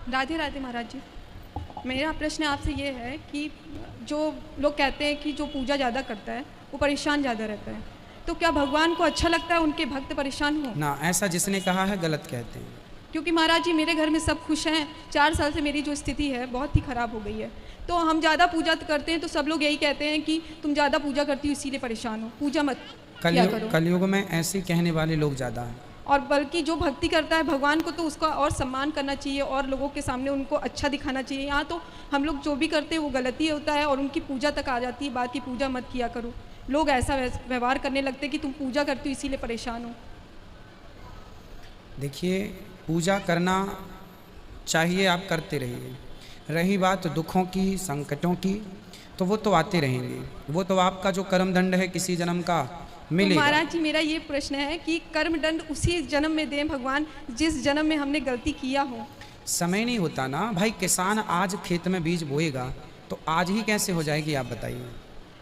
राधे राधे महाराज जी। मेरा प्रश्न आपसे ये है कि जो लोग कहते हैं कि जो पूजा ज़्यादा करता है वो परेशान ज़्यादा रहता है, तो क्या भगवान को अच्छा लगता है उनके भक्त परेशान हो? ना, ऐसा जिसने कहा है गलत कहते हैं। क्योंकि महाराज जी मेरे घर में सब खुश हैं। 4 साल से मेरी जो स्थिति है बहुत ही ख़राब हो गई है, तो हम ज़्यादा पूजा करते हैं तो सब लोग यही कहते हैं कि तुम ज़्यादा पूजा करती हो इसीलिए परेशान हो, पूजा मत किया करो। कलयुग में ऐसे कहने वाले लोग ज़्यादा हैं। और बल्कि जो भक्ति करता है भगवान को तो उसका और सम्मान करना चाहिए और लोगों के सामने उनको अच्छा दिखाना चाहिए। यहाँ तो हम लोग जो भी करते हैं वो गलती होता है और उनकी पूजा तक आ जाती है बात की पूजा मत किया करो। लोग ऐसा व्यवहार करने लगते हैं कि तुम पूजा करती हो इसीलिए परेशान हो। देखिए, पूजा करना चाहिए, आप करते रहिए। रही बात दुखों की, संकटों की, तो वो तो आते रहेंगे। वो तो आपका जो कर्म दंड है किसी जन्म का मिलेगा। तो महाराज जी मेरा ये प्रश्न है कि कर्म दंड उसी जन्म में दें भगवान जिस जन्म में हमने गलती किया हो। समय नहीं होता ना भाई। किसान आज खेत में बीज बोएगा तो आज ही कैसे हो जाएगी, आप बताइए।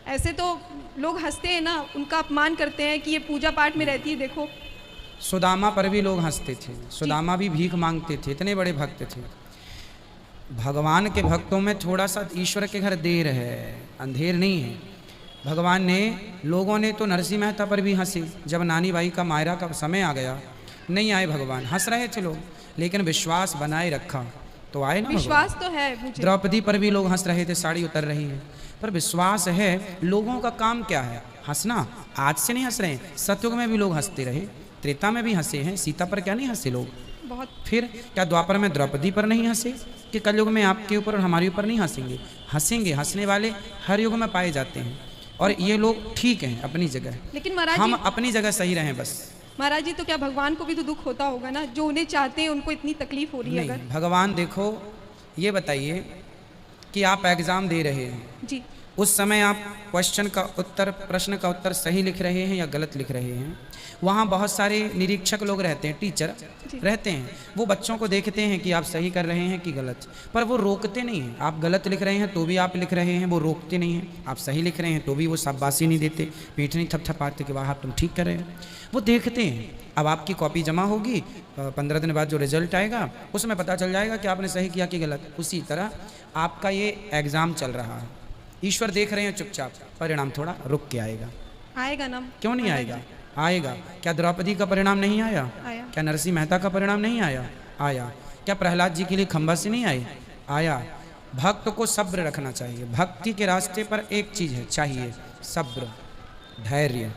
ऐसे तो लोग हंसते हैं ना, उनका अपमान करते हैं कि ये पूजा पाठ में रहती है। देखो सुदामा पर भी लोग हंसते थे। सुदामा भी भीख मांगते थे, इतने बड़े भक्त थे। भगवान के भक्तों में थोड़ा सा ईश्वर के घर देर है, अंधेर नहीं है। भगवान ने, लोगों ने तो नरसिंह मेहता पर भी हंसी। जब नानी बाई का मायरा का समय आ गया, नहीं आए भगवान। हंस रहे थे लोग, लेकिन विश्वास बनाए रखा तो आए ना। विश्वास तो है मुझे। द्रौपदी पर भी लोग हंस रहे थे, साड़ी उतर रही है, पर विश्वास है। लोगों का काम क्या है? हंसना। आज से नहीं हंस रहे हैं, सतयुग में भी लोग हंसते रहे, त्रेता में भी हंसे हैं। सीता पर क्या नहीं हंसे लोग? बहुत। फिर क्या द्वापर में द्रौपदी पर नहीं हंसे? कि कलयुग में आपके ऊपर और हमारे ऊपर नहीं हंसेंगे? हंसेंगे। हंसने वाले हर युग में पाए जाते हैं और ये लोग ठीक हैं अपनी जगह। लेकिन महाराज हम अपनी जगह सही रहें बस। महाराज जी तो क्या भगवान को भी तो दुख होता होगा ना, जो उन्हें चाहते हैं उनको इतनी तकलीफ हो रही है? अगर भगवान, देखो ये बताइए कि आप एग्जाम दे रहे हैं जी, उस समय आप क्वेश्चन का उत्तर, प्रश्न का उत्तर सही लिख रहे हैं या गलत लिख रहे हैं? वहाँ बहुत सारे निरीक्षक लोग रहते हैं, टीचर रहते हैं। वो बच्चों को देखते हैं कि आप सही कर रहे हैं कि गलत, पर वो रोकते नहीं हैं। आप गलत लिख रहे हैं तो भी आप लिख रहे हैं, वो रोकते नहीं हैं। आप सही लिख रहे हैं तो भी वो शाबाशी नहीं देते, पीठ नहीं थपथपाते कि वाह तुम ठीक कर रहे हैं। वो देखते हैं। अब आपकी कॉपी जमा होगी, 15 दिन बाद जो रिजल्ट आएगा उसमें पता चल जाएगा कि आपने सही किया कि गलत। उसी तरह आपका ये एग्ज़ाम चल रहा है, ईश्वर देख रहे हैं चुपचाप, परिणाम थोड़ा रुक के आएगा। आएगा ना? क्यों नहीं आएगा? आएगा। क्या द्रौपदी का परिणाम नहीं आया? आया। क्या नरसिंह मेहता का परिणाम नहीं आया? आया। क्या प्रहलाद जी के लिए खंबा से नहीं आए? आया। भक्त को सब्र रखना चाहिए। भक्ति के रास्ते पर एक चीज़ है चाहिए, सब्र, धैर्य।